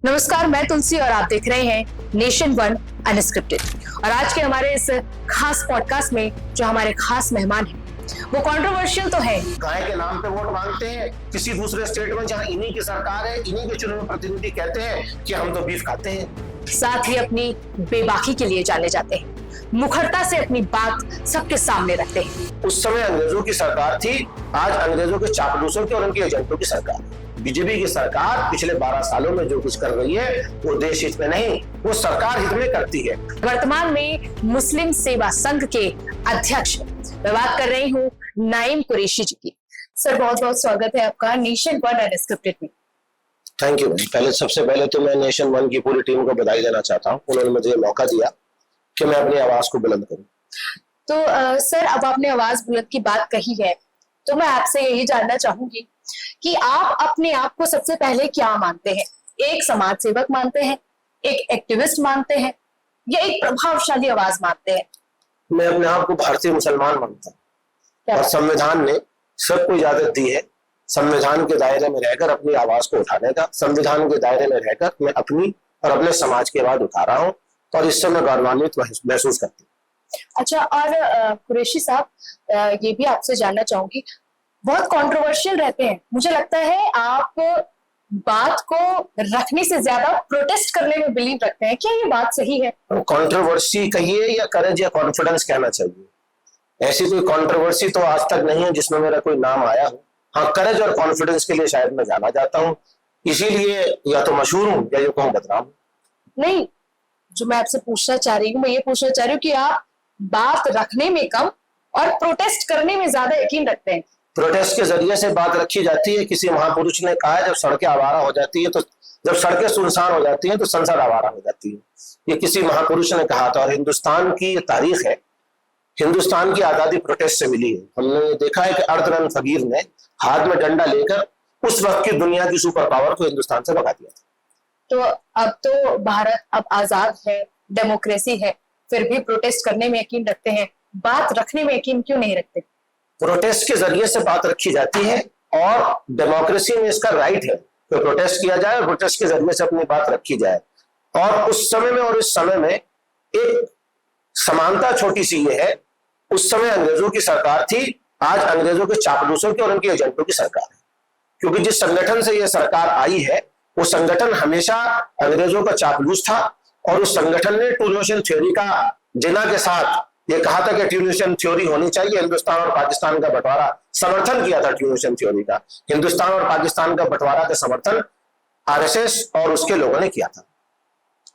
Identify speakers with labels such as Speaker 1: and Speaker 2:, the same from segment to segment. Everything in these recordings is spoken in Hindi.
Speaker 1: नमस्कार, मैं तुलसी और आप देख रहे हैं नेशन वन अनस्क्रिप्टेड। और आज के हमारे इस खास पॉडकास्ट में जो हमारे खास मेहमान हैं वो कंट्रोवर्शियल तो है।
Speaker 2: गाय के नाम पे वोट मांगते हैं किसी दूसरे स्टेट में जहां इन्हीं की सरकार है, इन्हीं के चुने हुए प्रतिनिधि कहते हैं कि हम तो बीफ खाते हैं।
Speaker 1: साथ ही अपनी बेबाकी के लिए जाने जाते हैं, मुखरता से अपनी बात सबके सामने रखते हैं।
Speaker 2: उस समय अंग्रेजों की सरकार थी, आज अंग्रेजों के चापलूसों की और उनके एजेंटों की सरकार। बीजेपी की सरकार पिछले 12 सालों में जो कुछ कर रही है वो देश हित में नहीं, वो सरकार हित में करती है।
Speaker 1: वर्तमान में मुस्लिम सेवा संघ के अध्यक्ष मैं बात कर रही हूँ नाइम कुरैशी जी की। सर, बहुत बहुत स्वागत है आपका नेशन वन अनस्क्रिप्टेड में।
Speaker 2: Thank you. सबसे पहले तो मैं नेशन वन की पूरी टीम को बधाई देना चाहता हूँ, उन्होंने मुझे मौका दिया कि मैं अपनी आवाज को बुलंद करूं।
Speaker 1: तो सर, अब आपने आवाज बुलंद की बात कही है तो मैं आपसे यही जानना चाहूंगी कि आप अपने आप को सबसे पहले क्या मानते हैं? एक समाज सेवक मानते हैं, एक एक्टिविस्ट मानते हैं, या एक प्रभावशाली आवाज मानते हैं?
Speaker 2: मैं अपने आप को भारतीय मुसलमान मानता हूँ और संविधान ने सबको इजाजत दी है संविधान के दायरे में रहकर अपनी आवाज को उठाने का। संविधान के दायरे में रहकर मैं अपनी और अपने समाज की आवाज उठा रहा हूँ और इससे मैं गौरवान्वित महसूस करती हूँ।
Speaker 1: अच्छा, और कुरैशी साहब, ये भी आपसे जानना चाहूंगी, बहुत कंट्रोवर्शियल रहते हैं, मुझे लगता है आप बात को रखने से ज्यादा प्रोटेस्ट करने में बिलीव रखते हैं, क्या ये बात सही है?
Speaker 2: कंट्रोवर्सी कहिए या करेज या कॉन्फिडेंस कहना चाहिए, ऐसी कोई कंट्रोवर्सी तो आज तक नहीं है जिसमें मेरा कोई नाम आया हो। हाँ, करेज और कॉन्फिडेंस के लिए शायद मैं जाना जाता हूँ, इसीलिए या तो मशहूर हूँ या कहूँ बदनाम।
Speaker 1: नहीं, जो मैं आपसे पूछना चाह रही हूँ, मैं ये पूछना चाह रही हूँ कि आप बात रखने में कम और प्रोटेस्ट करने में ज्यादा यकीन रखते हैं।
Speaker 2: प्रोटेस्ट के जरिए से बात रखी जाती है। किसी महापुरुष ने कहा है, जब सड़कें आवारा हो जाती है तो जब सड़कें सुनसान हो जाती हैं तो संसद आवारा हो जाती है। ये किसी महापुरुष ने कहा था और हिंदुस्तान की ये तारीख है। हिंदुस्तान की आजादी प्रोटेस्ट से मिली है। हमने देखा है कि अर्धरन फकीर ने हाथ में डंडा लेकर उस वक्त की दुनिया की सुपर पावर को हिंदुस्तान से भगा दिया था।
Speaker 1: तो अब तो भारत अब आजाद है, डेमोक्रेसी है, फिर भी प्रोटेस्ट करने में यकीन रखते हैं, बात रखने में यकीन क्यों नहीं रखते?
Speaker 2: प्रोटेस्ट के जरिए से बात रखी जाती है और डेमोक्रेसी में इसका राइट है कि प्रोटेस्ट किया जाए और प्रोटेस्ट के जरिए से अपनी बात रखी जाए। और उस समय में और इस समय में एक समानता छोटी सी ये है, उस समय अंग्रेजों की सरकार थी, आज अंग्रेजों के चापलूसों की और उनके एजेंटों की सरकार है। क्योंकि जिस संगठन से यह सरकार आई है वो संगठन हमेशा अंग्रेजों का चापलूस था और उस संगठन ने टू नेशन थ्योरी का जिना के साथ ये कहा था कि टू नेशन थ्योरी होनी चाहिए। हिंदुस्तान और पाकिस्तान का बंटवारा समर्थन किया था टू नेशन थ्योरी का। हिंदुस्तान और पाकिस्तान का बंटवारा का समर्थन आरएसएस और उसके लोगों ने किया था।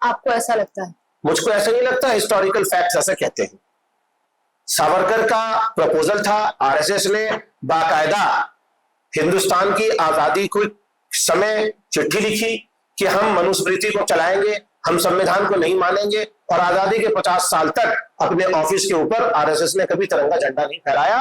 Speaker 1: आपको ऐसा लगता है?
Speaker 2: मुझको ऐसा नहीं लगता, हिस्टोरिकल फैक्ट्स ऐसा कहते हैं। सावरकर का प्रपोजल था, आरएसएस ने बाकायदा हिंदुस्तान की आजादी को समय चिट्ठी लिखी कि हम मनुस्मृति को चलाएंगे, हम संविधान को नहीं मानेंगे। और आजादी के 50 साल तक अपने ऑफिस के ऊपर आरएसएस ने कभी तिरंगा झंडा नहीं फहराया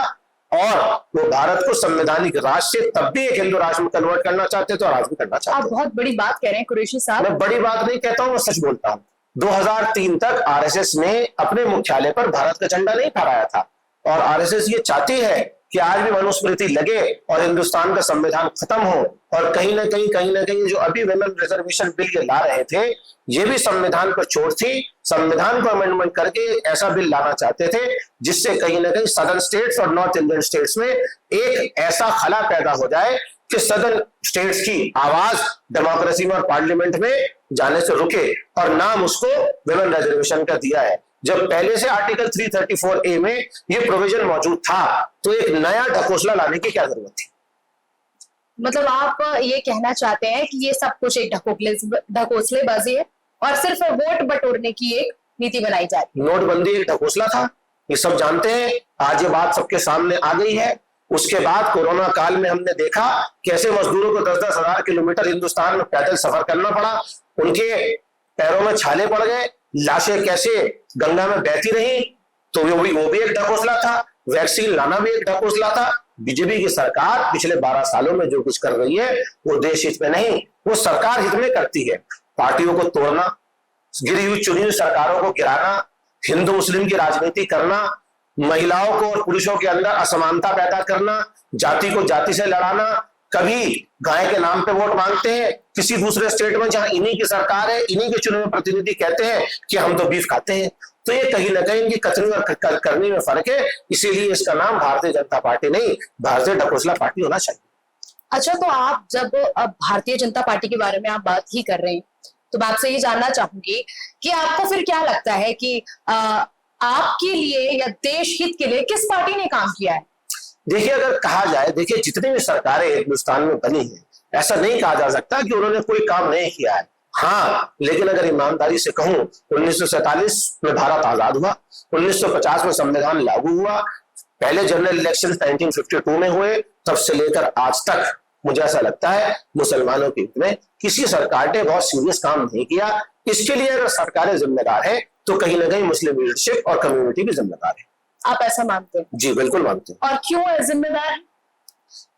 Speaker 2: और वो भारत को संवैधानिक राष्ट्र से तब भी एक हिंदू राष्ट्र में कन्वर्ट करना चाहते थे और आज भी करना चाहते।
Speaker 1: आप बहुत बड़ी बात कह रहे हैं कुरैशी साहब।
Speaker 2: मैं बड़ी बात नहीं कहता हूँ, मैं सच बोलता हूँ। 2003 तक आरएसएस ने अपने मुख्यालय पर भारत का झंडा नहीं फहराया था और आरएसएस ये चाहती है कि आज भी मनुस्मृति लगे और हिंदुस्तान का संविधान खत्म हो। और कहीं ना कहीं जो अभी वुमेन रिजर्वेशन बिल ये ला रहे थे, ये भी संविधान पर चोट थी। संविधान को अमेंडमेंट करके ऐसा बिल लाना चाहते थे जिससे कहीं ना कहीं सदर्न स्टेट्स और नॉर्थ इंडियन स्टेट्स में एक ऐसा खला पैदा हो जाए कि सदर्न स्टेट्स की आवाज डेमोक्रेसी में और पार्लियामेंट में जाने से रुके। और नाम उसको वुमेन रिजर्वेशन का दिया है, जब पहले से आर्टिकल 334A में ये प्रोविजन मौजूद था तो एक नया ढकोसला लाने की क्या जरूरत थी?
Speaker 1: मतलब आप ये कहना चाहते हैं कि ये सब कुछ एक ढकोसलेबाजी है और सिर्फ वोट बटोरने की एक नीति बनाई जा रही है।
Speaker 2: नोटबंदी एक ढकोसला था, ये सब जानते हैं। आज ये बात सबके सामने आ गई है। उसके बाद कोरोना काल में हमने देखा कैसे मजदूरों को 10-10 हजार किलोमीटर हिंदुस्तान में पैदल सफर करना पड़ा, उनके पैरों में छाले पड़ गए, लाशें कैसे गंगा में बहती रही, तो वो भी एक ढकोसला था। वैक्सीन लाना भी एक ढकोसला था। बीजेपी की सरकार पिछले 12 सालों में जो कुछ कर रही है वो देश हित में नहीं, वो सरकार हित में करती है। पार्टियों को तोड़ना, गिरी हुई चुनी हुई सरकारों को गिराना, हिंदू मुस्लिम की राजनीति करना, महिलाओं को और पुरुषों के अंदर असमानता पैदा करना, जाति को जाति से लड़ाना, कभी गाय के नाम पे वोट मांगते हैं, किसी दूसरे स्टेट में जहां इन्हीं की सरकार है, इन्हीं के चुने हुए प्रतिनिधि कहते हैं कि हम तो बीफ खाते हैं। तो ये कहीं ना कहीं इनकी कथनी और करनी में फर्क है, इसीलिए इसका नाम भारतीय जनता पार्टी नहीं, भारतीय ढकोसला पार्टी होना चाहिए।
Speaker 1: अच्छा, तो आप जब अब भारतीय जनता पार्टी के बारे में आप बात ही कर रहे हैं, तो मैं आपसे ये जानना चाहूंगी कि आपको फिर क्या लगता है कि आपके लिए या देश हित के लिए किस पार्टी ने काम किया है?
Speaker 2: देखिए, अगर कहा जाए, देखिए जितनी भी सरकारें हिंदुस्तान में बनी है, ऐसा नहीं कहा जा सकता कि उन्होंने कोई काम नहीं किया है। हाँ, लेकिन अगर ईमानदारी से कहूं, 1947 में भारत आजाद हुआ, 1950 में संविधान लागू हुआ, पहले जनरल इलेक्शन 1952 में हुए, तब से लेकर आज तक मुझे ऐसा लगता है मुसलमानों के हित में किसी सरकार ने बहुत सीरियस काम नहीं किया। इसके लिए अगर सरकारें जिम्मेदार है तो कहीं ना कहीं मुस्लिम लीडरशिप और कम्युनिटी भी जिम्मेदार है।
Speaker 1: आप ऐसा मानते हैं?
Speaker 2: जी बिल्कुल मानते हैं।
Speaker 1: और क्यों है जिम्मेदार?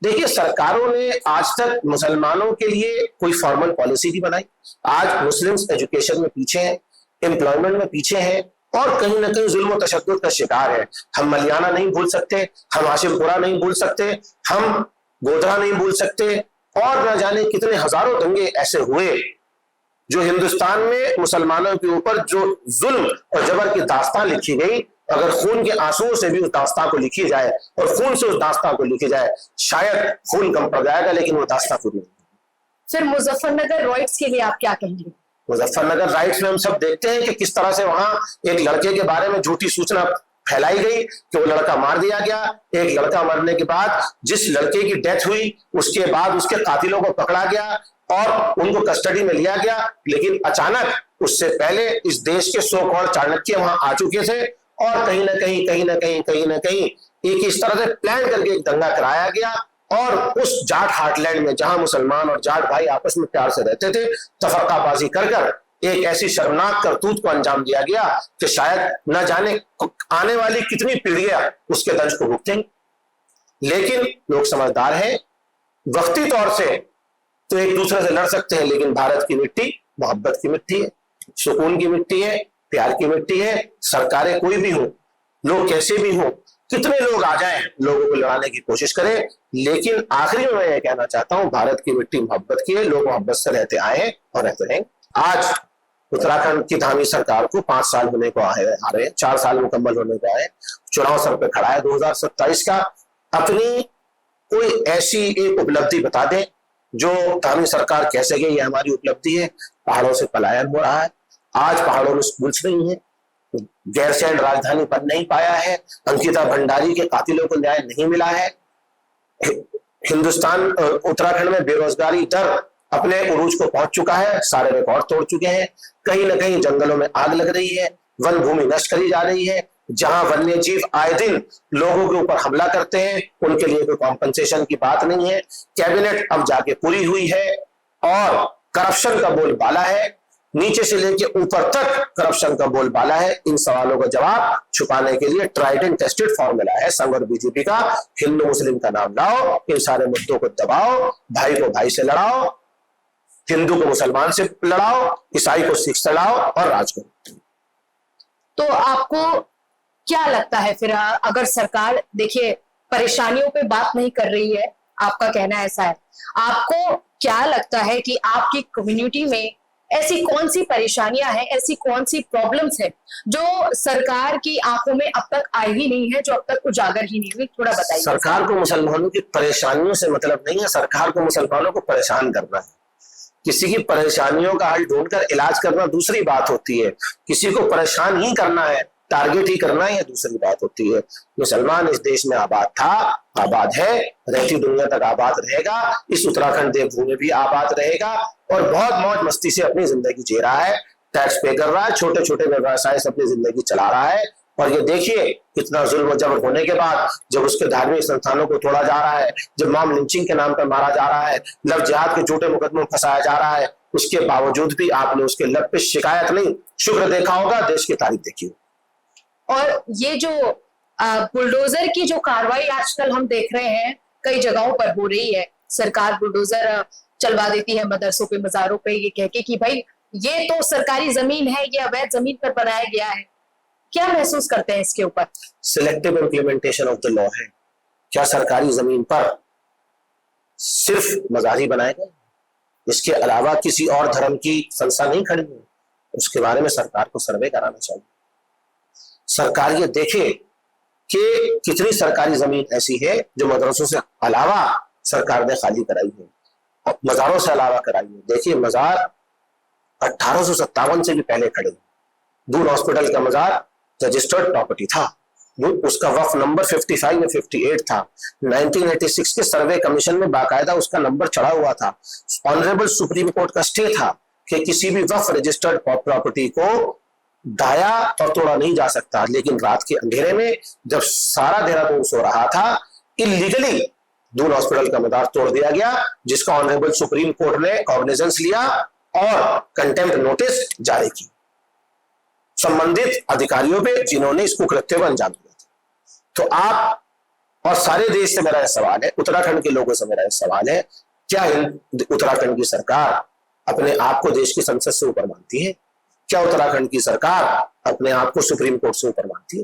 Speaker 2: देखिए, सरकारों ने आज तक मुसलमानों के लिए कोई फॉर्मल पॉलिसी नहीं बनाई। आज मुस्लिम्स एजुकेशन में पीछे हैं, एम्प्लॉयमेंट में पीछे हैं और कहीं ना कहीं जुल्म और तशद्दुद का शिकार है। हम मलियाना नहीं भूल सकते, हम हाशिमपुरा नहीं भूल सकते, हम गोधरा नहीं भूल सकते, और न जाने कितने हजारों दंगे ऐसे हुए जो हिंदुस्तान में मुसलमानों के ऊपर जो जुल्म और जबर की दास्तान लिखी गई। अगर खून के आंसुओं से भी उस दास्तान को लिखी जाए और खून से उस दास्तान को लिखी जाए, शायद खून कम पड़ जाएगा, लेकिन वो दास्तान पूरी नहीं।
Speaker 1: फिर मुजफ्फरनगर राइट्स के लिए आप क्या कहेंगे?
Speaker 2: मुजफ्फरनगर राइट्स में हम सब देखते हैं कि किस तरह से वहां एक लड़के के बारे में झूठी सूचना फैलाई गई कि वो लड़का मार दिया गया। एक लड़का मरने के बाद जिस लड़के की डेथ हुई, उसके बाद उसके कातिलों को पकड़ा गया और उनको कस्टडी में लिया गया, लेकिन अचानक उससे पहले इस देश के सो कॉल्ड चाणक्य वहां आ चुके थे और कहीं ना कहीं एक इस तरह से प्लान करके एक दंगा कराया गया और उस जाट हार्टलैंड में जहां मुसलमान और जाट भाई आपस में प्यार से रहते थे, तफरकाबाजी कर एक ऐसी शर्मनाक करतूत को अंजाम दिया गया कि शायद न जाने आने वाली कितनी पीढ़ियां उसके दंश को भुगतेंगी। लेकिन लोग समझदार हैं, वक्ती तौर से तो एक दूसरे से लड़ सकते हैं, लेकिन भारत की मिट्टी मोहब्बत की मिट्टी है, सुकून की मिट्टी है, प्यार की मिट्टी है। सरकारें कोई भी हो, लोग कैसे भी हो, कितने लोग आ जाएं, लोगों को लड़ाने की कोशिश करें, लेकिन आखिरी में मैं ये कहना चाहता हूं, भारत की मिट्टी मोहब्बत की है, लोग मोहब्बत से रहते आए हैं और रहते रहेंगे। आज उत्तराखंड की धामी सरकार को 5 साल होने को आ रहे हैं, 4 साल मुकम्मल होने को आए, चुनाव सर पे खड़ा है 2027 का। अपनी कोई ऐसी एक उपलब्धि बता दें जो धामी सरकार कह सके ये हमारी उपलब्धि है। पहाड़ों से पलायन हो रहा है, आज पहाड़ों में स्कूल्स नहीं है, गैरसैंण राजधानी बन नहीं पाया है, अंकिता भंडारी के कातिलों को न्याय नहीं मिला है, हिंदुस्तान उत्तराखंड में बेरोजगारी दर अपने उरूज को पहुंच चुका है, सारे रिकॉर्ड तोड़ चुके हैं, कहीं ना कहीं जंगलों में आग लग रही है, वन भूमि नष्ट करी जा रही है, जहां वन्य जीव आए दिन लोगों के ऊपर हमला करते हैं, उनके लिए कोई कॉम्पनसेशन की बात नहीं है। कैबिनेट अब जाके पूरी हुई है और करप्शन का बोलबाला है, नीचे से लेके ऊपर तक करप्शन का बोलबाला है। इन सवालों का जवाब छुपाने के लिए ट्राइड एंड टेस्टेड फॉर्मूला है संघ और बीजेपी का, हिंदू मुस्लिम का नाम लाओ, इन सारे मुद्दों को दबाओ, भाई को भाई से लड़ाओ, हिंदू को मुसलमान से लड़ाओ, ईसाई को सिख से लड़ाओ और राज करो।
Speaker 1: तो आपको क्या लगता है फिर, अगर सरकार देखिए परेशानियों पे बात नहीं कर रही है, आपका कहना ऐसा है, आपको क्या लगता है कि आपकी कम्युनिटी में ऐसी कौन सी परेशानियां हैं, ऐसी कौन सी प्रॉब्लम्स है जो सरकार की आंखों में अब तक आई ही नहीं है, जो अब तक उजागर ही नहीं हुई? थोड़ा बताइए।
Speaker 2: सरकार को मुसलमानों की परेशानियों से मतलब नहीं है, सरकार को मुसलमानों को परेशान करना है। किसी की परेशानियों का हल ढूंढकर इलाज करना दूसरी बात होती है, किसी को परेशान ही करना है, टारगेट ही करना है, दूसरी बात होती है। मुसलमान इस देश में आबाद था, आबाद है, रहती दुनिया तक आबाद रहेगा, इस उत्तराखंड देवभूमि भी आबाद रहेगा और बहुत मौज मस्ती से अपनी जिंदगी जी रहा है, टैक्स पे कर रहा है, छोटे छोटे व्यवसाय से अपनी जिंदगी चला रहा है। और ये देखिए कितना जुल्म जबर होने के बाद जब उसके धार्मिक संस्थानों को तोड़ा जा रहा है, जब मॉब लिंचिंग के नाम पर मारा जा रहा है, लव जिहाद के झूठे मुकदमों में फंसाया जा रहा है, उसके बावजूद भी आपने उसके लब पे शिकायत नहीं, शुक्र देखा होगा, देश की तारीफ देखी होगी।
Speaker 1: और ये जो बुलडोजर की जो कार्रवाई आजकल हम देख रहे हैं कई जगहों पर हो रही है, सरकार बुलडोजर चलवा देती है मदरसों पे, मजारों पे, ये कह के कि भाई ये तो सरकारी जमीन है, ये अवैध जमीन पर बनाया गया है। क्या महसूस करते हैं इसके ऊपर?
Speaker 2: Selective implementation of the law है। क्या सरकारी जमीन पर सिर्फ मजार ही बनाए गए? इसके अलावा किसी और धर्म की संस्था नहीं खड़ी है, उसके बारे में सरकार को सर्वे कराना चाहिए। सरकार ये देखे कि कितनी सरकारी जमीन ऐसी है जो मदरसों से अलावा सरकार ने खाली कराई है, मजारों से अलावा कराई है। देखिए, मजार 1857 से भी पहले खड़े। दून हॉस्पिटल का मजार रजिस्टर्ड प्रॉपर्टी था, उसका वक्फ नंबर 55 या 58 था। 1986 के सर्वे कमीशन में बाकायदा उसका नंबर चढ़ा हुआ था। ऑनरेबल सुप्रीम कोर्ट का स्टे था कि किसी भी वक्फ रजिस्टर्ड प्रॉपर्टी को दाया और तोड़ा नहीं जा सकता। लेकिन रात के अंधेरे में जब सारा देहरादून सो रहा था, इलीगली दून हॉस्पिटल का मजार तोड़ दिया गया, जिसका ऑनरेबल सुप्रीम कोर्ट ने कॉग्निजेंस लिया और कंटेम्प्ट नोटिस जारी की संबंधित अधिकारियों पे जिन्होंने इसको कृत्य को अंजाम दिया था। तो आप और सारे देश से मेरा यह सवाल है, उत्तराखंड के लोगों से मेरा यह सवाल है, क्या उत्तराखंड की सरकार अपने आप को देश की संसद से ऊपर मानती है? क्या उत्तराखंड की सरकार अपने आप को सुप्रीम कोर्ट से ऊपर मानती है?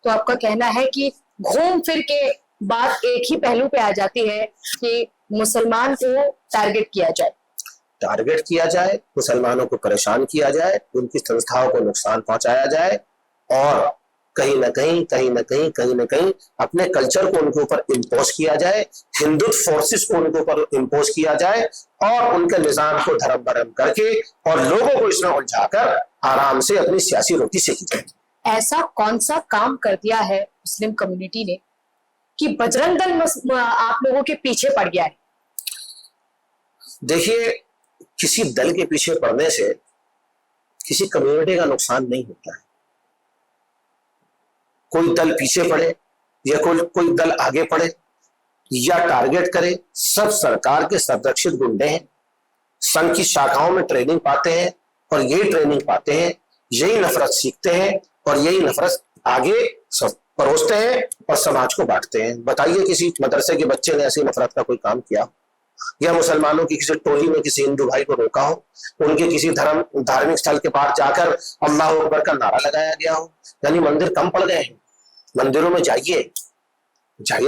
Speaker 1: तो आपका कहना है कि घूम फिर के बात एक ही पहलू पे आ जाती है कि मुसलमान को टारगेट किया जाए, मुसलमानों को परेशान किया जाए, उनकी संस्थाओं को नुकसान पहुंचाया जाए और कहीं ना कहीं अपने कल्चर को उनके ऊपर इम्पोज किया जाए, हिंदुत्व फोर्सेस को उनके ऊपर इम्पोज किया जाए और उनके निजाम को धर्म भरम करके और लोगों को इसमें उलझाकर आराम से अपनी सियासी रोटी सेकी जाए। ऐसा कौन सा काम कर दिया है मुस्लिम कम्युनिटी ने कि बजरंग दल आप लोगों के पीछे पड़ गया है?
Speaker 2: देखिए, किसी दल के पीछे पड़ने से किसी कम्युनिटी का नुकसान नहीं होता है। कोई दल पीछे पड़े या कोई दल आगे पड़े या टारगेट करे, सब सरकार के संरक्षित गुंडे हैं। संघ की शाखाओं में ट्रेनिंग पाते हैं और यही ट्रेनिंग पाते हैं, यही नफरत सीखते हैं और यही नफरत आगे परोसते हैं और समाज को बांटते हैं। बताइए, किसी मदरसे के बच्चे ने ऐसी नफरत का कोई काम किया या मुसलमानों की किसी टोली में किसी हिंदू भाई को रोका हो, उनके किसी धार्मिक स्थल के पास जाकर अल्लाह अकबर का नारा लगाया गया हो? यानी मंदिर कम पड़ गए हैं। मंदिरों में जाइए,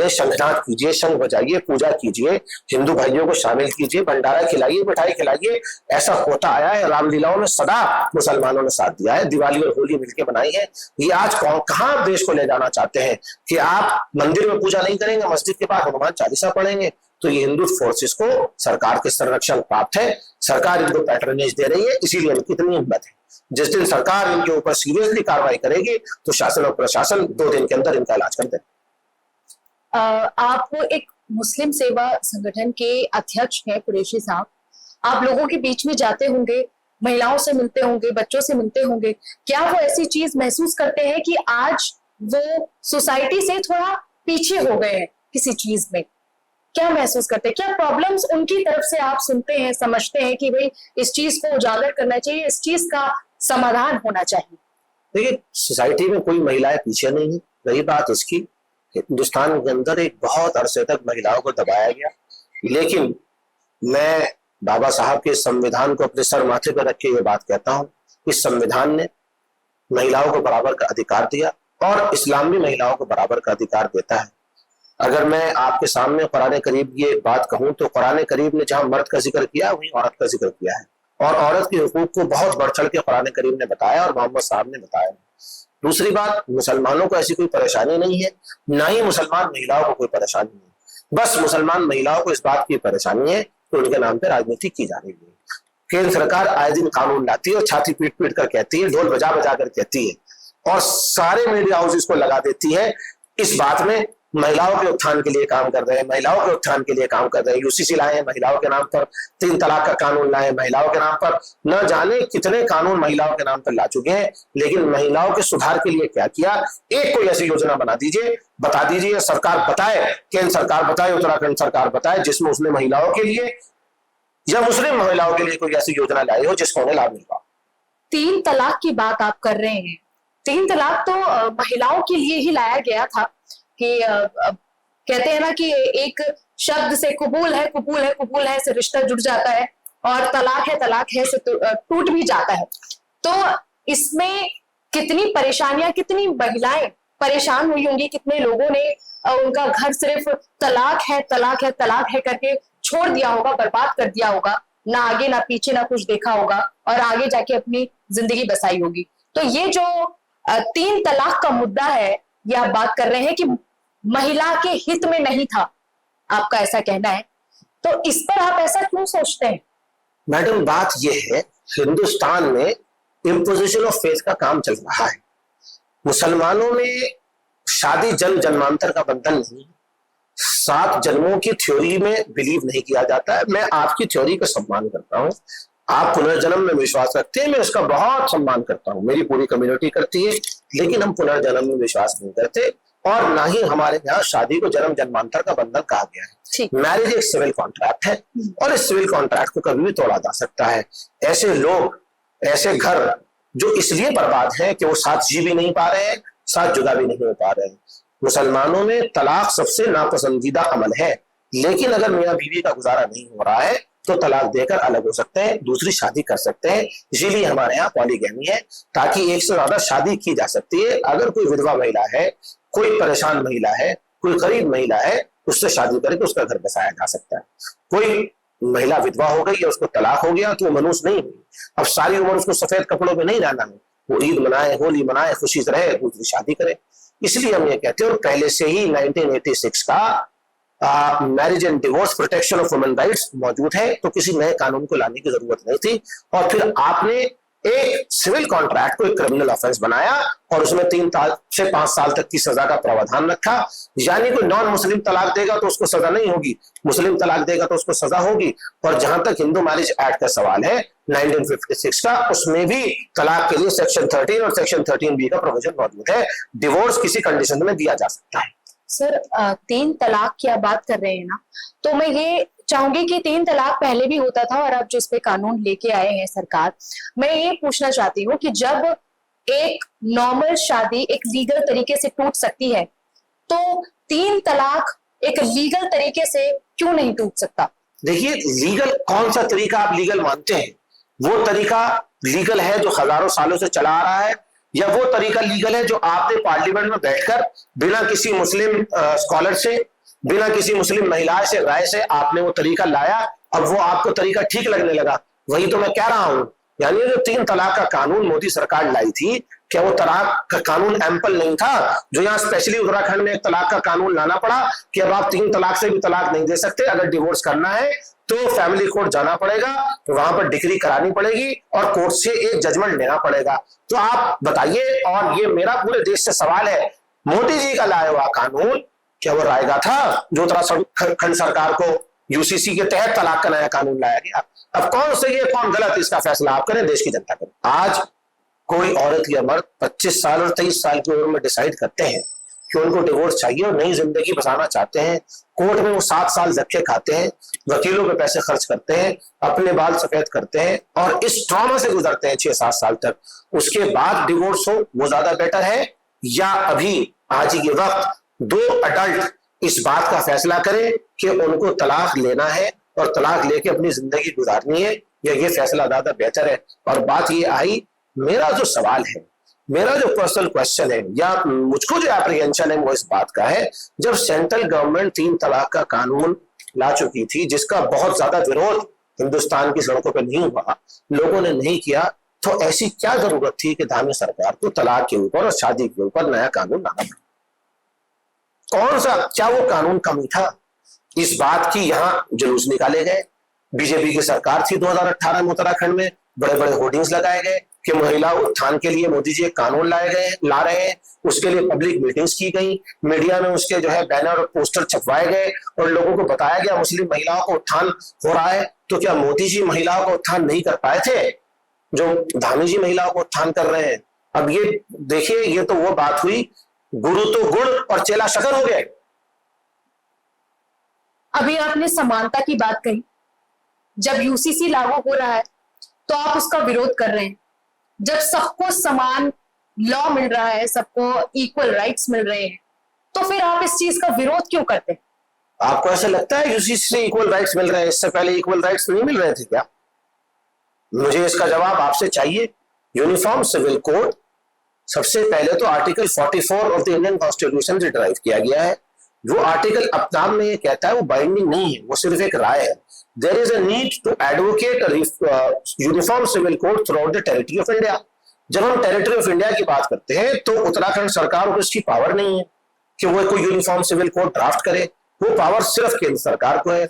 Speaker 2: शंखनाद कीजिए, शंख बजाइए, पूजा कीजिए, हिंदू भाइयों को शामिल कीजिए, भंडारा खिलाइए, मिठाई खिलाइए। ऐसा होता आया है, रामलीलाओं में सदा मुसलमानों ने साथ दिया है, दिवाली और होली मिलकर बनाई है। ये आज कहां देश को ले जाना चाहते हैं कि आप मंदिर में पूजा नहीं करेंगे, मस्जिद के पास हनुमान चालीसा पढ़ेंगे? तो ये हिंदू फोर्सेस को सरकार के संरक्षण प्राप्त है, सरकार इनको पैट्रनेज दे रही है, इसीलिए इनकी इतनी हिम्मत है। जिस दिन सरकार इनके ऊपर सीरियसली कार्रवाई करेगी तो शासन और प्रशासन 2 दिन के अंदर इनका इलाज कर देगा।
Speaker 1: आप एक मुस्लिम सेवा संगठन के अध्यक्ष हैं कुरैशी साहब, आप लोगों के बीच में जाते होंगे, महिलाओं से मिलते होंगे, बच्चों से मिलते होंगे, क्या वो ऐसी चीज महसूस करते हैं कि आज वो सोसाइटी से थोड़ा पीछे हो गए हैं किसी चीज में? क्या महसूस करते हैं? क्या प्रॉब्लम्स उनकी तरफ से आप सुनते हैं, समझते हैं कि भाई इस चीज को उजागर करना चाहिए, इस चीज का समाधान होना चाहिए?
Speaker 2: देखिए, सोसाइटी में कोई महिलाएं पीछे नहीं है। रही बात इसकी, हिंदुस्तान के अंदर एक बहुत अरसे तक महिलाओं को दबाया गया, लेकिन मैं बाबा साहब के संविधान को अपने सर माथे पर रख के ये बात कहता हूँ, इस संविधान ने महिलाओं को बराबर का अधिकार दिया और इस्लाम भी महिलाओं को बराबर का अधिकार देता है। अगर मैं आपके सामने कुरान करीम की एक बात कहूं तो कुरान करीम ने जहां मर्द का जिक्र किया वहीं औरत का जिक्र किया है और औरत के हुकूक को बहुत बढ़ चढ़ के कुरान करीम ने बताया और मोहम्मद साहब ने बताया। दूसरी बात, मुसलमानों को ऐसी कोई परेशानी नहीं है, ना ही मुसलमान महिलाओं को कोई परेशानी है। बस मुसलमान महिलाओं को इस बात की परेशानी है कि उनके नाम पर राजनीति की जा रही है। केंद्र सरकार आए दिन कानून लाती है और छाती पीट पीट कर कहती है, ढोल बजा बजा कर कहती है और सारे मीडिया हाउसेस को लगा देती है इस बात में महिलाओं के उत्थान के लिए काम कर रहे हैं, महिलाओं के उत्थान के लिए काम कर रहे हैं। यूसीसी लाए हैं, महिलाओं के नाम पर 3 तलाक का कानून लाए, महिलाओं के नाम पर न जाने कितने कानून महिलाओं के नाम पर ला चुके हैं। लेकिन महिलाओं के सुधार के लिए क्या किया? एक कोई ऐसी योजना बना दीजिए, बता दीजिए, सरकार बताए, केंद्र सरकार बताए, उत्तराखंड सरकार बताए, जिसमें उसने महिलाओं के लिए या मुस्लिम महिलाओं के लिए कोई ऐसी योजना लाई हो जिसको उन्हें लाभ मिल पाए।
Speaker 1: 3 तलाक की बात आप कर रहे हैं, 3 तलाक तो महिलाओं के लिए ही लाया गया था कि कहते हैं ना कि एक शब्द से कबूल है से रिश्ता जुड़ जाता है और तलाक है से टूट भी जाता है। तो इसमें कितनी परेशानियां, कितनी महिलाएं परेशान हुई होंगी, कितने लोगों ने उनका घर सिर्फ तलाक है करके छोड़ दिया होगा, बर्बाद कर दिया होगा, ना आगे ना पीछे ना कुछ देखा होगा और आगे जाके अपनी जिंदगी बसाई होगी। तो ये जो 3 तलाक का मुद्दा है, ये आप बात कर रहे हैं कि महिला के हित में नहीं था, आपका ऐसा कहना है। तो इस पर आप ऐसा क्यों सोचते हैं?
Speaker 2: मैडम, बात यह है, हिंदुस्तान में इम्पोजिशन ऑफ फेथ का काम चल रहा है। मुसलमानों में शादी जन्म जन्मांतर का बंधन नहीं, 7 जन्मों की थ्योरी में बिलीव नहीं किया जाता है। मैं आपकी थ्योरी का सम्मान करता हूँ, आप पुनर्जन्म में विश्वास रखते हैं, मैं उसका बहुत सम्मान करता हूँ, मेरी पूरी कम्युनिटी करती है, लेकिन हम पुनर्जन्म में विश्वास नहीं करते और ना ही हमारे यहाँ शादी को जन्म जन्मांतर का बंधन कहा गया है। मैरिज एक सिविल कॉन्ट्रैक्ट है और इस सिविल कॉन्ट्रैक्ट को कभी भी तोड़ा जा सकता है। ऐसे लोग, ऐसे घर जो इसलिए बर्बाद हैं कि वो साथ जी भी नहीं पा रहे हैं, साथ जुदा भी नहीं हो पा रहे हैं। मुसलमानों में तलाक सबसे नापसंदीदा अमल है, लेकिन अगर मियां बीवी का गुजारा नहीं हो रहा है तो तलाक देकर अलग हो सकते हैं, दूसरी शादी कर सकते हैं। इसीलिए हमारे यहाँ पॉलीगैमी है, ताकि एक से ज्यादा शादी की जा सकती है। अगर कोई विधवा महिला है, कोई परेशान महिला है, कोई गरीब महिला है, उससे शादी करके उसका घर बसाया जा सकता है। कोई महिला विधवा हो गई या उसको तलाक हो गया तो वो मनुष्य नहीं हुई, अब सारी उम्र उसको सफेद कपड़ों में नहीं रहना है, वो ईद मनाए, होली मनाए, खुशी से रहे, दूसरी शादी करे। इसलिए हम ये कहते हैं, और पहले से ही 1986 का marriage and divorce protection of women rights मौजूद है, तो किसी नए कानून को लाने की जरूरत नहीं थी। और फिर आपने एक सिविल कॉन्ट्रैक्ट को एक क्रिमिनल ऑफेंस बनाया और उसमें 3 से 5 साल तक की सजा का प्रावधान रखा। यानी कोई नॉन मुस्लिम तलाक देगा तो उसको सजा नहीं होगी, मुस्लिम तलाक देगा तो उसको सजा होगी। और जहां तक हिंदू मैरिज एक्ट का सवाल है 1956 का, उसमें भी तलाक के लिए सेक्शन 13 और सेक्शन 13B का प्रोविजन मौजूद है। डिवोर्स किसी कंडीशन में दिया जा सकता है।
Speaker 1: सर, 3 तलाक की आप बात कर रहे हैं ना, तो मैं ये चाहूंगी कि 3 तलाक पहले भी होता था और अब जो इस पे कानून लेके आए हैं सरकार, मैं ये पूछना चाहती हूँ कि जब एक नॉर्मल शादी एक लीगल तरीके से टूट सकती है, तो 3 तलाक एक लीगल तरीके से क्यों नहीं टूट सकता?
Speaker 2: देखिए, लीगल कौन सा तरीका आप लीगल मानते हैं? वो तरीका लीगल है जो हजारों सालों से चला आ रहा है, या वो तरीका लीगल है जो आपने पार्लियामेंट में बैठकर बिना किसी मुस्लिम स्कॉलर से, बिना किसी मुस्लिम महिला से राय से आपने वो तरीका लाया, अब वो आपको तरीका ठीक लगने लगा? वही तो मैं कह रहा हूं। यानी जो 3 तलाक का कानून मोदी सरकार लाई थी, क्या वो तलाक का कानून एम्पल नहीं था जो यहाँ स्पेशली उत्तराखंड में एक तलाक का कानून लाना पड़ा कि अब आप 3 तलाक से भी तलाक नहीं दे सकते, अगर डिवोर्स करना है तो फैमिली कोर्ट जाना पड़ेगा, तो वहां पर डिग्री करानी पड़ेगी और कोर्ट से एक जजमेंट लेना पड़ेगा। तो आप बताइए, और ये मेरा पूरे देश से सवाल है, मोदी जी का लाया हुआ कानून क्या वो रायगा था जो उत्तराखंड सरकार को यूसीसी के तहत तलाक का नया कानून लाया गया? अब कौन सही है कौन गलत, इसका फैसला आप करें, देश की जनता करें। आज कोई औरत या मर्द 25 साल और 23 साल की उम्र में डिसाइड करते हैं कि उनको डिवोर्स चाहिए और नई जिंदगी बसाना चाहते हैं, कोर्ट में वो 7 साल धक्के खाते हैं, वकीलों पे पैसे खर्च करते हैं, अपने बाल सफेद करते हैं और इस ट्रॉमा से गुजरते हैं 6-7 साल तक। उसके बाद डिवोर्स हो वो ज्यादा बेटर है, या अभी आज ये वक्त 2 अडल्ट इस बात का फैसला करें कि उनको तलाक लेना है और तलाक लेके अपनी जिंदगी गुजारनी है, या ये फैसला ज्यादा बेहतर है? और बात ये आई, मेरा जो सवाल है, मेरा जो पर्सनल क्वेश्चन है, या मुझको जो एप्रीहेंशन है, वो इस बात का है, जब सेंट्रल गवर्नमेंट 3 तलाक का कानून ला चुकी थी, जिसका बहुत ज्यादा विरोध हिंदुस्तान की सड़कों पर नहीं हुआ, लोगों ने नहीं किया, तो ऐसी क्या जरूरत थी कि धामी सरकार को तलाक के ऊपर और शादी के ऊपर नया कानून लाना पड़ा? कौन सा, क्या वो कानून कमी था? इस बात की यहाँ जुलूस निकाले गए। बीजेपी की सरकार थी 2018 में, उत्तराखंड में बड़े बड़े होर्डिंग्स लगाए गए कि महिला उत्थान के लिए मोदी जी एक कानून ला रहे हैं। उसके लिए पब्लिक मीटिंग्स की गई, मीडिया में उसके जो है बैनर और पोस्टर छपवाए गए और लोगों को बताया गया मुस्लिम महिलाओं को उत्थान हो रहा है। तो क्या मोदी जी महिलाओं को उत्थान नहीं कर पाए थे जो धामी जी महिलाओं को उत्थान कर रहे हैं? अब ये देखिए, ये तो वो बात हुई, गुरु तो गुड़ और चेला शक्कर हो गए।
Speaker 1: अभी आपने समानता की बात कही, जब यूसीसी लागू हो रहा है तो आप उसका विरोध कर रहे हैं। जब सबको समान लॉ मिल रहा है, सबको इक्वल राइट्स मिल रहे हैं, तो फिर आप इस चीज का विरोध क्यों करते हैं?
Speaker 2: आपको ऐसा लगता है यूसीसी से इक्वल राइट्स मिल रहे हैं? इससे पहले इक्वल राइट्स नहीं मिल रहे थे क्या? मुझे इसका जवाब आपसे चाहिए। यूनिफॉर्म सिविल कोड सबसे पहले तो article 44 of the Indian constitution से ड्राइव किया गया है। वो आर्टिकल अपना में ये कहता है, वो बाइंडिंग नहीं है, वो सिर्फ एक राय है। there is a need to advocate a uniform civil code throughout the territory of India. जब हम टेरिटरी ऑफ इंडिया की बात करते हैं तो उत्तराखंड सरकार को इसकी पावर नहीं है कि वो कोई यूनिफॉर्म सिविल कोड ड्राफ्ट करे, वो पावर सिर्फ केंद्र सरकार को है।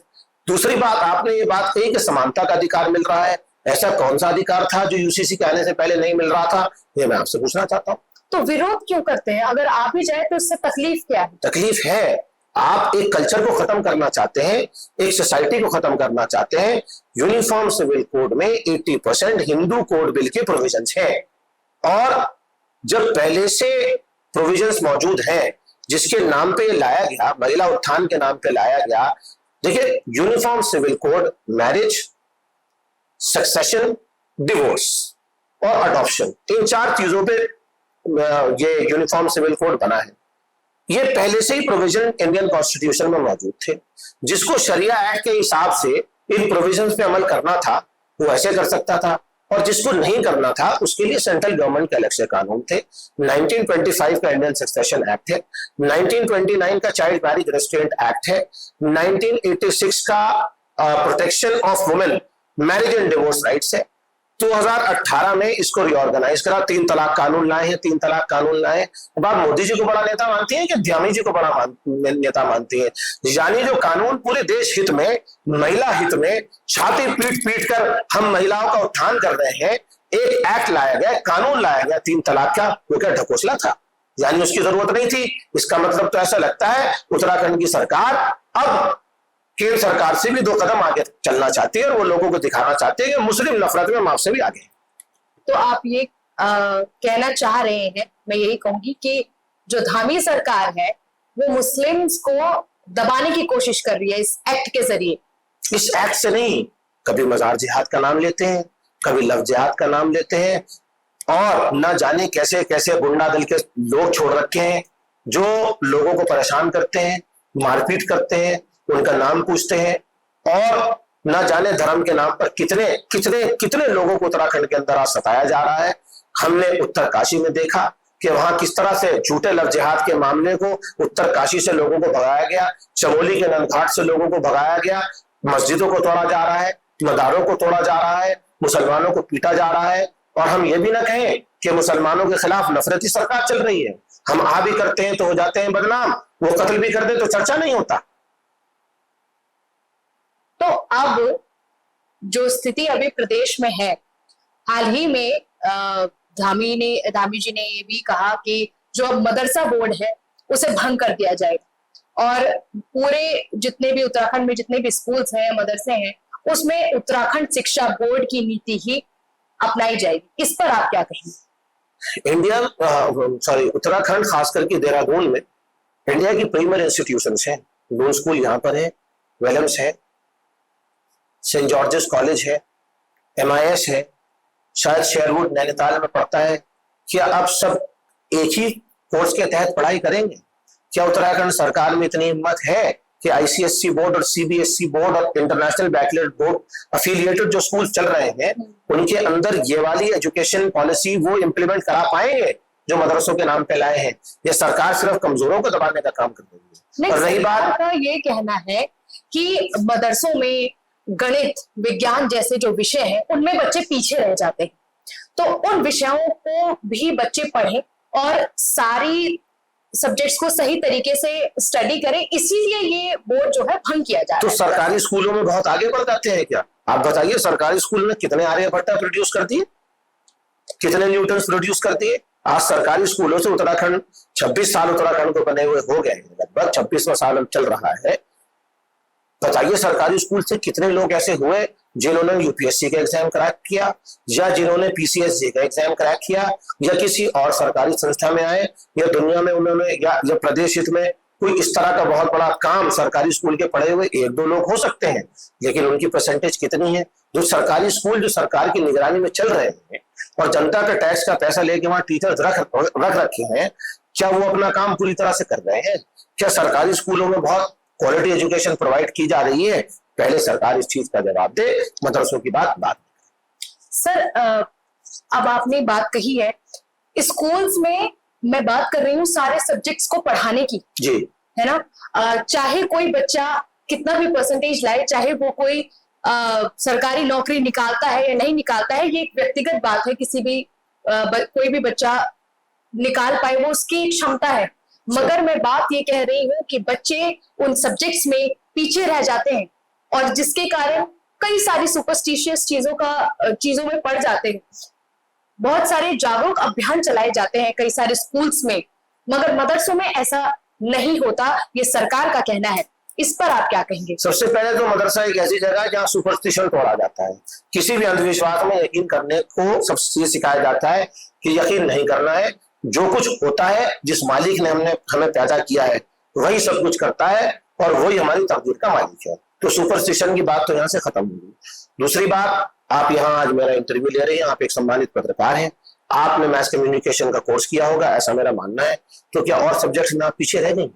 Speaker 2: दूसरी बात, आपने ये बात कही कि समानता का अधिकार मिल रहा है, ऐसा कौन सा अधिकार था जो यूसीसी के आने से पहले नहीं मिल रहा था, ये मैं आपसे पूछना चाहता हूँ।
Speaker 1: तो विरोध क्यों करते हैं? अगर आप भी जाए तो उससे तकलीफ क्या है?
Speaker 2: तकलीफ है, आप एक कल्चर को खत्म करना चाहते हैं, एक सोसाइटी को खत्म करना चाहते हैं। यूनिफॉर्म सिविल कोड में 80% हिंदू कोड बिल के प्रोविजंस हैं, और जब पहले से प्रोविजंस मौजूद हैं जिसके नाम पे लाया गया, महिला उत्थान के नाम पे लाया गया। देखिए, uniform civil code marriage, succession, divorce और अडॉप्शन, इन 4 चीजों पे ये यूनिफॉर्म सिविल कोड बना है। ये पहले से ही प्रोविजन इंडियन कॉन्स्टिट्यूशन में मौजूद थे। जिसको शरिया एक्ट के हिसाब से इन प्रोविजंस पे अमल करना था वो ऐसे कर सकता था, और जिसको नहीं करना था उसके लिए सेंट्रल गवर्नमेंट के अलग से कानून थे। 1925 का इंडियन सक्सेशन एक्ट है, 1929 का चाइल्ड मैरिज रेस्ट्रेंट एक्ट है, 1986 का protection of women marriage and divorce rights है। 2018 में इसको रिऑर्गेनाइज करा, 3 तलाक कानून लाए हैं, 3 तलाक कानून लाए। अब आप मोदी जी को बड़ा नेता मानती हैं कि ध्यामी जी को बड़ा नेता मानती हैं? यानी जो कानून पूरे देश हित में, महिला हित में छाती पीट पीट कर हम महिलाओं का उत्थान कर रहे हैं, एक एक्ट लाया गया, कानून लाया गया 3 तलाक का, वो क्या ढकोसला था? यानी उसकी जरूरत नहीं थी। इसका मतलब तो ऐसा लगता है उत्तराखंड की सरकार अब केंद्र सरकार से भी 2 कदम आगे चलना चाहती है, और वो लोगों को दिखाना चाहती है कि मुस्लिम नफरत में हम आपसे भी आगे।
Speaker 1: तो आप ये कहना चाह रहे हैं, मैं यही कहूंगी कि जो धामी सरकार है वो मुस्लिम्स को दबाने की कोशिश कर रही है इस एक्ट के जरिए।
Speaker 2: इस एक्ट से नहीं, कभी मजार जिहाद का नाम लेते हैं, कभी लव जिहाद का नाम लेते हैं, और न जाने कैसे कैसे गुंडा दल के लोग छोड़ रखे हैं जो लोगों को परेशान करते हैं, मारपीट करते हैं, उनका नाम पूछते हैं, और न जाने धर्म के नाम पर कितने कितने कितने लोगों को उत्तराखंड के अंदर आज सताया जा रहा है। हमने उत्तरकाशी में देखा कि वहां किस तरह से झूठे लव जिहाद के मामले को उत्तरकाशी से लोगों को भगाया गया, चमोली के नंदघाट से लोगों को भगाया गया, मस्जिदों को तोड़ा जा रहा है, मदारों को तोड़ा जा रहा है, मुसलमानों को पीटा जा रहा है। और हम ये भी ना कहें कि मुसलमानों के खिलाफ नफरती सरकार चल रही है। हम आ भी करते हैं तो हो जाते हैं बदनाम, वो कत्ल भी कर दे तो चर्चा नहीं होता।
Speaker 1: तो अब जो स्थिति अभी प्रदेश में है, हाल ही में धामी जी ने ये भी कहा कि जो अब मदरसा बोर्ड है उसे भंग कर दिया जाएगा, और पूरे जितने भी उत्तराखंड में जितने भी स्कूल्स हैं, मदरसे हैं, उसमें उत्तराखंड शिक्षा बोर्ड की नीति ही अपनाई जाएगी। इस पर आप क्या कहेंगे?
Speaker 2: उत्तराखंड खास करके देहरादून में इंडिया की प्रीमियर इंस्टीट्यूशंस हैं। दो स्कूल यहाँ पर है, वेलम्स है, सेंट जॉर्जेस कॉलेज है, MIS है, शायद शेयरवुड नैनीताल में पढ़ता है। क्या अब सब एक ही कोर्स के तहत पढ़ाई करेंगे? क्या उत्तराखंड सरकार में इतनी हिम्मत है कि ICSE बोर्ड और CBSE बोर्ड और इंटरनेशनल बैकलर बोर्ड अफिलिएटेड जो स्कूल चल रहे हैं उनके अंदर ये वाली एजुकेशन पॉलिसी वो इम्प्लीमेंट करा पाएंगे जो मदरसों के नाम पे लाए हैं? ये सरकार सिर्फ कमजोरों को दबाने का काम कर रही है। और रही बात
Speaker 1: का ये कहना है कि मदरसों में गणित, विज्ञान जैसे जो विषय हैं उनमें बच्चे पीछे रह जाते हैं, तो उन विषयों को भी बच्चे पढ़ें और सारी सब्जेक्ट्स को सही तरीके से स्टडी करें, इसीलिए ये बोर्ड जो है भंग किया जा रहा है।
Speaker 2: तो सरकारी स्कूलों में बहुत आगे बढ़ जाते हैं क्या? आप बताइए, सरकारी स्कूल में कितने आर्यभट्टा प्रोड्यूस करती है, कितने न्यूटन प्रोड्यूस करती है? आज सरकारी स्कूलों से उत्तराखंड 26 साल उत्तराखंड को बने हुए हो गए, लगभग 26वां साल चल रहा है। बताइए सरकारी स्कूल से कितने लोग ऐसे हुए जिन्होंने UPSC का एग्जाम क्रैक किया, या जिन्होंने PCSJ का एग्जाम क्रैक किया, या किसी और सरकारी संस्था में आए, या दुनिया में उन्होंने या प्रदेश हित में कोई इस तरह का बहुत बड़ा काम सरकारी स्कूल के पढ़े हुए 1-2 लोग हो सकते हैं, लेकिन उनकी परसेंटेज कितनी है? जो सरकारी स्कूल जो सरकार की निगरानी में चल रहे हैं और जनता के टैक्स का पैसा लेके वहां टीचर्स रख रखे हैं, क्या वो अपना काम पूरी तरह से कर रहे हैं? क्या सरकारी स्कूलों में बहुत क्वालिटी एजुकेशन प्रोवाइड की जा रही है? पहले सरकार इस चीज का जवाब दे, मदरसों की बात।
Speaker 1: सर, अब आपने बात कही है, स्कूल्स में मैं बात कर रही हूँ सारे सब्जेक्ट्स को पढ़ाने की,
Speaker 2: जी,
Speaker 1: है ना? चाहे कोई बच्चा कितना भी परसेंटेज लाए, चाहे वो कोई सरकारी नौकरी निकालता है या नहीं निकालता है, ये एक व्यक्तिगत बात है, किसी भी कोई भी बच्चा निकाल पाए वो उसकी क्षमता है। मगर मैं बात ये कह रही हूँ कि बच्चे उन सब्जेक्ट्स में पीछे रह जाते हैं और जिसके कारण कई सारी सुपरस्टिशियस चीजों में पड़ जाते हैं। बहुत सारे जागरूक अभियान चलाए जाते हैं कई सारे स्कूल्स में, मगर मदरसों में ऐसा नहीं होता, ये सरकार का कहना है। इस पर आप क्या कहेंगे?
Speaker 2: सबसे पहले तो मदरसा एक ऐसी जगह है जहाँ सुपरस्टिशन तोड़ा जाता है। किसी भी अंधविश्वास में यकीन करने को सबसे सिखाया जाता है कि यकीन नहीं करना है। जो कुछ होता है, जिस मालिक ने हमें पैदा किया है वही सब कुछ करता है और वही हमारी तकदीर का मालिक है। तो सुपरस्टिशन की बात तो यहाँ से खत्म हो गई। दूसरी बात, आप यहाँ आज मेरा इंटरव्यू ले रहे हैं, आप एक सम्मानित पत्रकार हैं, आपने मैस कम्युनिकेशन का कोर्स किया होगा, ऐसा मेरा मानना है। तो क्या और सब्जेक्ट्स में आप पीछे रह गए?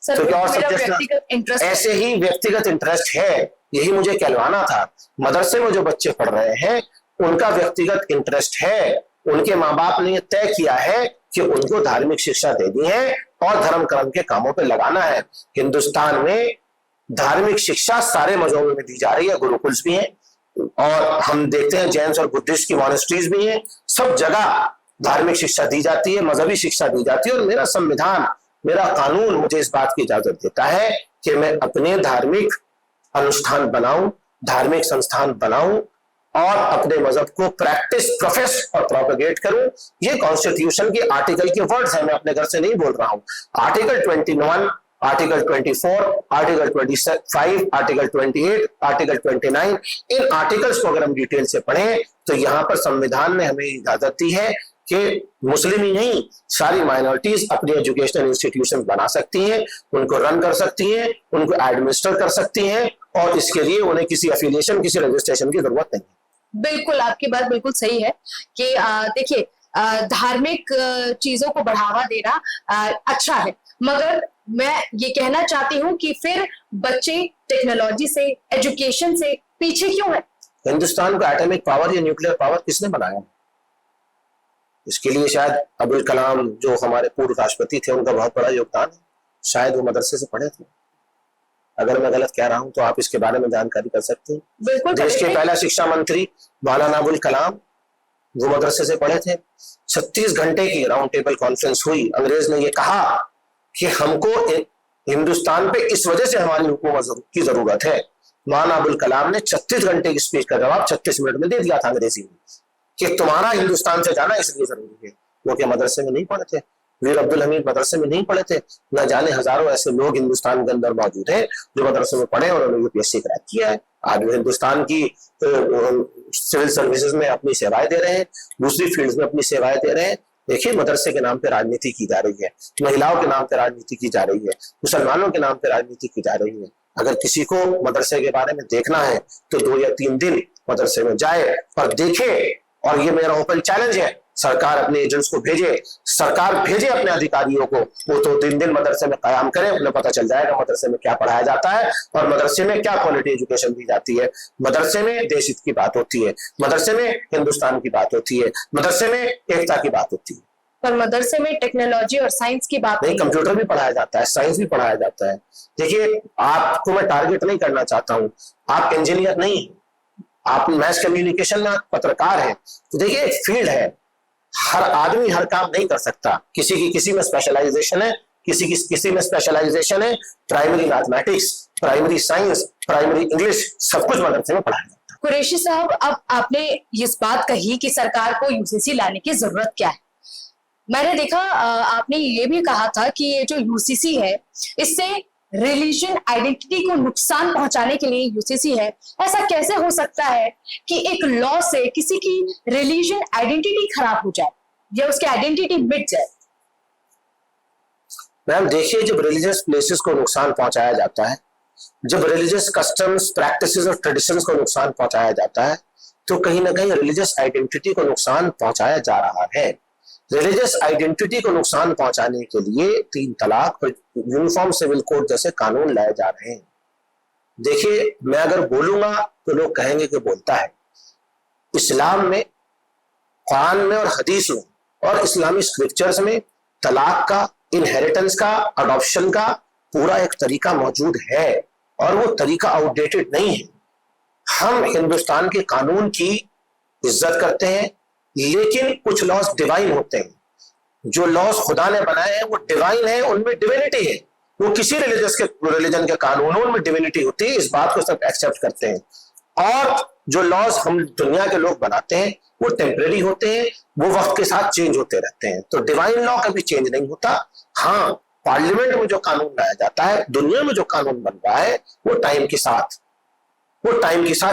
Speaker 2: तो क्या और सब्जेक्ट्स ऐसे ही व्यक्तिगत इंटरेस्ट है, यही मुझे कहलवाना था। मदरसे में जो बच्चे पढ़ रहे हैं उनका व्यक्तिगत इंटरेस्ट है, उनके माँ बाप ने तय किया है कि उनको धार्मिक शिक्षा देनी है और धर्म कर्म के कामों पे लगाना है। हिंदुस्तान में धार्मिक शिक्षा सारे मजहबों में दी जा रही है, गुरुकुल्स भी हैं और हम देखते हैं जैन और बुद्धिस्ट की मॉनेस्ट्रीज भी हैं। सब जगह धार्मिक शिक्षा दी जाती है, मजहबी शिक्षा दी जाती है और मेरा संविधान, मेरा कानून मुझे इस बात की इजाजत देता है कि मैं अपने धार्मिक अनुष्ठान बनाऊं, धार्मिक संस्थान बनाऊं और अपने मजहब को प्रैक्टिस, प्रोफेस और प्रोपेगेट करूं। ये कॉन्स्टिट्यूशन के आर्टिकल के वर्ड्स हैं, मैं अपने घर से नहीं बोल रहा हूं। Article 21, article 24, article 25, article 28, article 29, इन आर्टिकल्स को अगर हम डिटेल से पढ़ें तो यहाँ पर संविधान ने हमें इजाजत दी है कि मुस्लिम ही नहीं, सारी माइनॉरिटीज अपनी एजुकेशनल इंस्टीट्यूशन बना सकती हैं, उनको रन कर सकती हैं, उनको एडमिनिस्टर कर सकती हैं और इसके लिए उन्हें किसी एफिलिएशन, किसी रजिस्ट्रेशन की जरूरत नहीं है।
Speaker 1: बिल्कुल, आपकी बात बिल्कुल सही है कि देखिए धार्मिक चीजों को बढ़ावा देना अच्छा है, मगर मैं ये कहना चाहती हूँ कि फिर बच्चे टेक्नोलॉजी से, एजुकेशन से पीछे क्यों है?
Speaker 2: हिंदुस्तान को एटॉमिक पावर या न्यूक्लियर पावर किसने बनाया? इसके लिए शायद अब्दुल कलाम जो हमारे पूर्व राष्ट्रपति थे उनका बहुत बड़ा योगदान है। शायद वो मदरसे से पढ़े थे। अगर मैं गलत कह रहा हूं तो आप इसके बारे में जानकारी कर सकते हैं।
Speaker 1: बिल्कुल।
Speaker 2: देश के पहला शिक्षा मंत्री मौलाना अबुल कलाम वो मदरसे से पढ़े थे। 36 घंटे की राउंड टेबल कॉन्फ्रेंस हुई। अंग्रेज ने ये कहा कि हमको हिंदुस्तान पे इस वजह से हमारी हुकूमत की जरूरत है। मौलाना अबुल कलाम ने 36 घंटे की स्पीच का जवाब 36 मिनट में दे दिया था अंग्रेजी में कि तुम्हारा हिंदुस्तान से जाना इसलिए जरूरी है। वो क्या मदरसे में नहीं पढ़े थे? वीर अब्दुल हमीद मदरसे में नहीं पढ़े थे? न जाने हजारों ऐसे लोग हिंदुस्तान के अंदर मौजूद हैं जो मदरसे में पढ़े और उन्होंने यूपीएससी क्रैक किया है। आज वो हिंदुस्तान की सिविल सर्विसेज में अपनी सेवाएं दे रहे हैं, दूसरी फील्ड में अपनी सेवाएं दे रहे हैं। देखिए, मदरसे के नाम पे राजनीति की जा रही है, महिलाओं के नाम पे राजनीति की जा रही है, मुसलमानों के नाम पे राजनीति की जा रही है। अगर किसी को मदरसे के बारे में देखना है तो 2 या 3 दिन मदरसे में जाए और देखे। और ये मेरा ओपन चैलेंज है, सरकार अपने एजेंट्स को भेजे, सरकार भेजे अपने अधिकारियों को, वो तो 3 दिन मदरसे में कयाम करें, उन्हें पता चल जाएगा मदरसे में क्या पढ़ाया जाता है और मदरसे में क्या क्वालिटी एजुकेशन दी जाती है। मदरसे में देश हित की बात होती है, मदरसे में हिंदुस्तान की बात होती है, मदरसे में एकता की बात होती है।
Speaker 1: पर मदरसे में टेक्नोलॉजी और साइंस की बात
Speaker 2: नहीं, कंप्यूटर भी पढ़ाया जाता है, साइंस भी पढ़ाया जाता है। देखिए, आपको मैं टारगेट नहीं करना चाहता हूँ, आप इंजीनियर नहीं है, आप मैस कम्युनिकेशन में पत्रकार है। तो देखिए, एक फील्ड है, हर आदमी हर काम नहीं कर सकता। किसी की किसी में स्पेशलाइजेशन है, किसी की किसी में स्पेशलाइजेशन है। Primary mathematics, primary science, primary English, सब कुछ मदरसे में पढ़ाया जाता है।
Speaker 1: कुरैशी साहब, अब आपने इस बात कही कि सरकार को यूसीसी लाने की जरूरत क्या है। मैंने देखा आपने ये भी कहा था कि ये जो यूसीसी है इससे रिलीजन आइडेंटिटी को नुकसान पहुंचाने के लिए यूसीसी है। ऐसा कैसे हो सकता है कि एक लॉ से किसी की रिलीजन आइडेंटिटी खराब हो जाए या उसकी आइडेंटिटी मिट जाए?
Speaker 2: मैम देखिए, जब रिलीजियस प्लेसेस को नुकसान पहुंचाया जाता है, जब रिलीजियस कस्टम्स, प्रैक्टिसेस और ट्रेडिशंस को नुकसान पहुंचाया जाता है, तो कहीं ना कहीं रिलीजियस आइडेंटिटी को नुकसान पहुंचाया जा रहा है। रिलीजियस आइडेंटिटी को नुकसान पहुंचाने के लिए 3 तलाक और यूनिफॉर्म सिविल कोड जैसे कानून लाए जा रहे हैं। देखिए, मैं अगर बोलूंगा तो लोग कहेंगे कि बोलता है। इस्लाम में, कुरान में और हदीस में और इस्लामी स्क्रिप्चर्स में तलाक का, इनहेरिटेंस का, अडॉप्शन का पूरा एक तरीका मौजूद है और वो तरीका आउटडेटेड नहीं है। हम हिंदुस्तान के कानून की इज्जत करते हैं, लेकिन कुछ लॉज डिवाइन होते हैं। जो लॉज खुदा ने बनाए हैं वो डिवाइन है, उनमें डिविनिटी है। वो किसी रिलीजन के कानूनों में डिविनिटी होती है, इस बात को सब एक्सेप्ट करते हैं। और जो लॉज हम दुनिया के लोग बनाते हैं वो टेम्परेरी होते हैं, वो वक्त के साथ चेंज होते रहते हैं। तो डिवाइन लॉ कभी चेंज नहीं होता। हाँ, पार्लियामेंट में जो कानून लाया जाता है, दुनिया में जो कानून बन रहा है, वो टाइम के साथ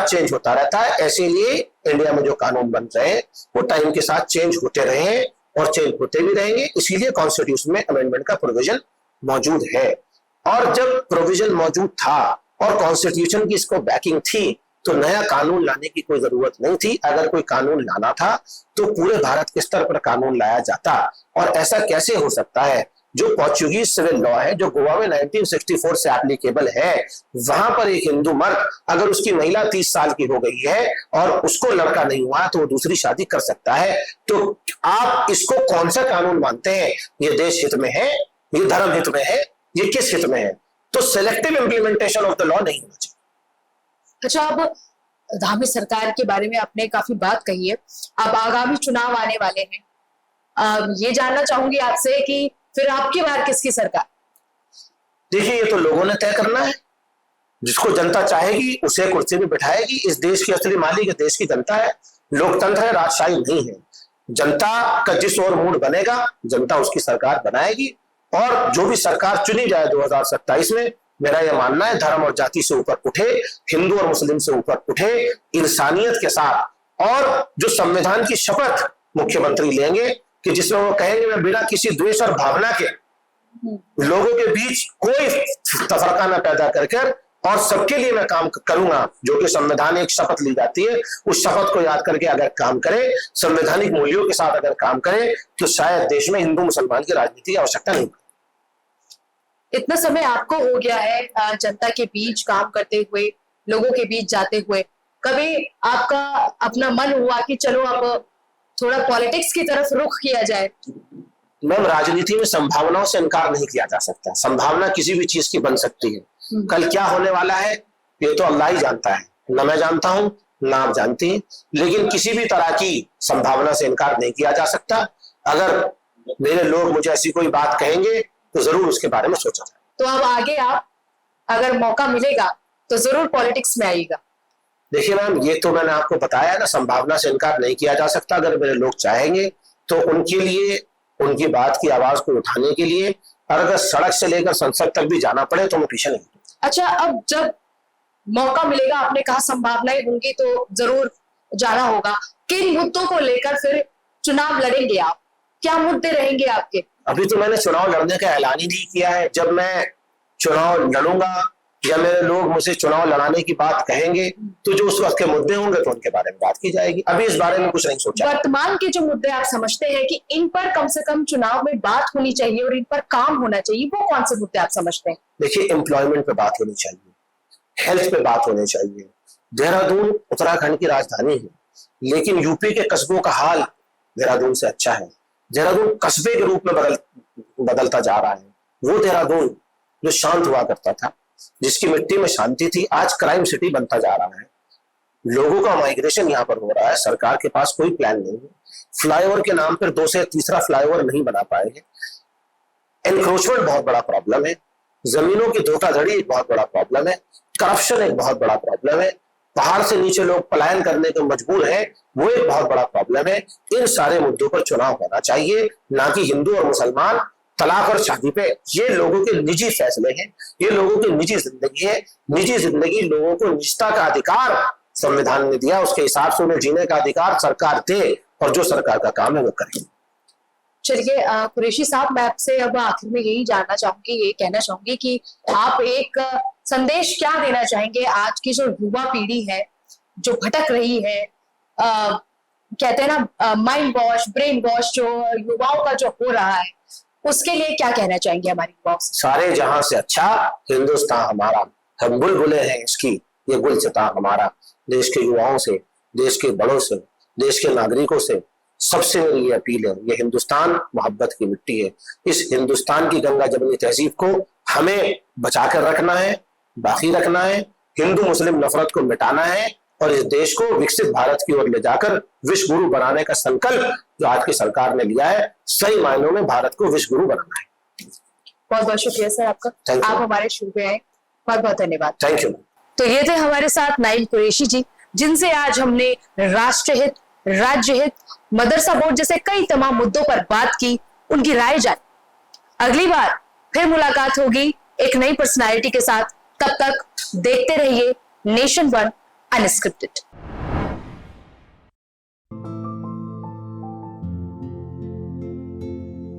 Speaker 2: चेंज होता रहता है। ऐसे लिए इंडिया में जो कानून बन रहे हैं वो टाइम के साथ चेंज होते रहे हैं और चेंज होते भी रहेंगे। इसीलिए कॉन्स्टिट्यूशन में अमेंडमेंट का प्रोविजन मौजूद है। और जब प्रोविजन मौजूद था और कॉन्स्टिट्यूशन की इसको बैकिंग थी, तो नया कानून लाने की कोई जरूरत नहीं थी। अगर कोई कानून लाना था तो पूरे भारत के स्तर पर कानून लाया जाता। और ऐसा कैसे हो सकता है, जो पोर्चुगीज सिविल लॉ है, जो गोवा में 1964 से एप्लीकेबल है, वहां पर एक हिंदू मर्द अगर उसकी महिला 30 साल की हो गई है और उसको लड़का नहीं हुआ तो वो दूसरी शादी कर सकता है। तो आप इसको कौन सा कानून मानते हैं? ये देश हित में है, ये धर्म हित में है, ये किस हित में है? तो selective implementation of the law नहीं होना चाहिए।
Speaker 1: अच्छा, अब धामी सरकार के बारे में आपने काफी बात कही है। अब आगामी चुनाव आने वाले हैं, ये जानना चाहूंगी आपसे कि फिर आपकी बार किसकी सरकार?
Speaker 2: देखिए, ये तो लोगों ने तय करना है। जिसको जनता चाहेगी उसे कुर्सी में बिठाएगी। इस देश की असली मालिक देश की जनता है। लोकतंत्र है, राजशाही नहीं है। जनता का जिस ओर मूड बनेगा, जनता उसकी सरकार बनाएगी। और जो भी सरकार चुनी जाए 2027 में, मेरा यह मानना है धर्म और जाति से ऊपर उठे, हिंदू और मुस्लिम से ऊपर उठे, इंसानियत के साथ। और जो संविधान की शपथ मुख्यमंत्री लेंगे कि जिसमें वो कहेंगे मैं बिना किसी द्वेष और भावना के लोगों के बीच कोई तफरका न पैदा कर और सबके लिए मैं काम करूंगा, जो कि संवैधानिक एक शपथ ली जाती है, उस शपथ को याद करके अगर काम करे, संवैधानिक मूल्यों के साथ अगर काम करे, तो शायद देश में हिंदू मुसलमान की राजनीति की आवश्यकता नहीं।
Speaker 1: इतना समय आपको हो गया है जनता के बीच काम करते हुए, लोगों के बीच जाते हुए, कभी आपका अपना मन हुआ कि चलो अब थोड़ा पॉलिटिक्स की तरफ रुख किया जाए?
Speaker 2: मैम, राजनीति में संभावनाओं से इनकार नहीं किया जा सकता। संभावना किसी भी चीज की बन सकती है। कल क्या होने वाला है ये तो अल्लाह ही जानता है, ना मैं जानता हूं ना आप जानती हैं। लेकिन किसी भी तरह की संभावना से इनकार नहीं किया जा सकता। अगर मेरे लोग मुझे ऐसी कोई बात कहेंगे तो जरूर उसके बारे में सोचा जाए।
Speaker 1: तो अब आगे आप अगर मौका मिलेगा तो जरूर पॉलिटिक्स में आइएगा?
Speaker 2: देखिए मैम, ये तो मैंने आपको बताया ना, संभावना से इनकार नहीं किया जा सकता। अगर मेरे लोग चाहेंगे तो उनके लिए, उनकी बात की आवाज को उठाने के लिए, और अगर सड़क से लेकर संसद तक भी जाना पड़े तो मैं पीछे नहीं।
Speaker 1: अच्छा, अब जब मौका मिलेगा, आपने कहा संभावनाएं होंगी तो जरूर जाना होगा, किन मुद्दों को लेकर फिर चुनाव लड़ेंगे आप? क्या मुद्दे रहेंगे आपके?
Speaker 2: अभी तो मैंने चुनाव लड़ने का ऐलान ही नहीं किया है। जब मैं चुनाव लड़ूंगा या मेरे लोग मुझे चुनाव लड़ाने की बात कहेंगे तो जो उस वक्त के मुद्दे होंगे तो उनके बारे में बात की जाएगी। अभी इस बारे में कुछ नहीं सोचा।
Speaker 1: वर्तमान के जो मुद्दे आप समझते हैं कि इन पर कम से कम चुनाव में बात होनी चाहिए और इन पर काम होना चाहिए, वो कौन से मुद्दे आप समझते हैं?
Speaker 2: देखिए, एम्प्लॉयमेंट पे बात होनी चाहिए, हेल्थ पे बात होनी चाहिए। देहरादून उत्तराखंड की राजधानी है, लेकिन यूपी के कस्बों का हाल देहरादून से अच्छा है। देहरादून कस्बे के रूप में बदलता जा रहा है। वो देहरादून जो शांत हुआ करता था, जिसकी मिट्टी में शांति थी, आज क्राइम सिटी बनता जा रहा है। लोगों का माइग्रेशन यहाँ पर हो रहा है। सरकार के पास कोई प्लान नहीं है। फ्लाईओवर के नाम पर 2 से तीसरा फ्लाईओवर नहीं बना पाएंगे। एनक्रोचमेंट बहुत बड़ा प्रॉब्लम है। जमीनों की धोखाधड़ी एक बहुत बड़ा प्रॉब्लम है। करप्शन एक बहुत बड़ा प्रॉब्लम है। पहाड़ से नीचे लोग पलायन करने को मजबूर हैं, वो एक बहुत बड़ा प्रॉब्लम है। इन सारे मुद्दों पर चुनाव होना चाहिए, ना कि हिंदू और मुसलमान, तलाक और शादी पे। ये लोगों के निजी फैसले हैं, ये लोगों की निजी जिंदगी है। निजी जिंदगी, लोगों को निजता का अधिकार संविधान ने दिया, उसके हिसाब से उन्हें जीने का अधिकार सरकार दे, और जो सरकार का काम है वो करे।
Speaker 1: चलिए कुरैशी साहब, मैं आपसे अब आखिर में यही जानना चाहूंगी, ये कहना चाहूंगी कि आप एक संदेश क्या देना चाहेंगे आज की जो युवा पीढ़ी है, जो भटक रही है, कहते हैं ना माइंड वॉश, ब्रेन वॉश जो युवाओं का जो हो रहा है, उसके लिए क्या कहना चाहेंगे हमारी युवाओं से?
Speaker 2: सारे जहां से अच्छा हिंदुस्तान हमारा, हम बुलबुलें हैं इसकी, ये गुलसिता हमारा। देश के युवाओं से, देश के बड़ों से, देश के नागरिकों से सबसे मेरी ये अपील है, ये हिंदुस्तान मोहब्बत की मिट्टी है। इस हिंदुस्तान की गंगा जमुनी तहजीब को हमें बचाकर रखना है, बाकी रखना है। हिंदू मुस्लिम नफरत को मिटाना है और इस देश को विकसित भारत की ओर ले जाकर विश्व गुरु बनाने का संकल्प जो आज की सरकार ने लिया है, सही मायनों में भारत को विश्व गुरु बनाना है।
Speaker 1: बहुत बहुत शुक्रिया सर आपका, आप हमारे शो पे आए, बहुत बहुत धन्यवाद।
Speaker 2: Thank you.
Speaker 1: तो ये थे हमारे साथ नाइल कुरैशी जी, जिनसे आज हमने राष्ट्रहित, राज्य हित, मदरसा बोर्ड जैसे कई तमाम मुद्दों पर बात की, उनकी राय जानी। अगली बार फिर मुलाकात होगी एक नई पर्सनालिटी के साथ। तब तक देखते रहिए नेशन वन अनस्क्रिप्टेड।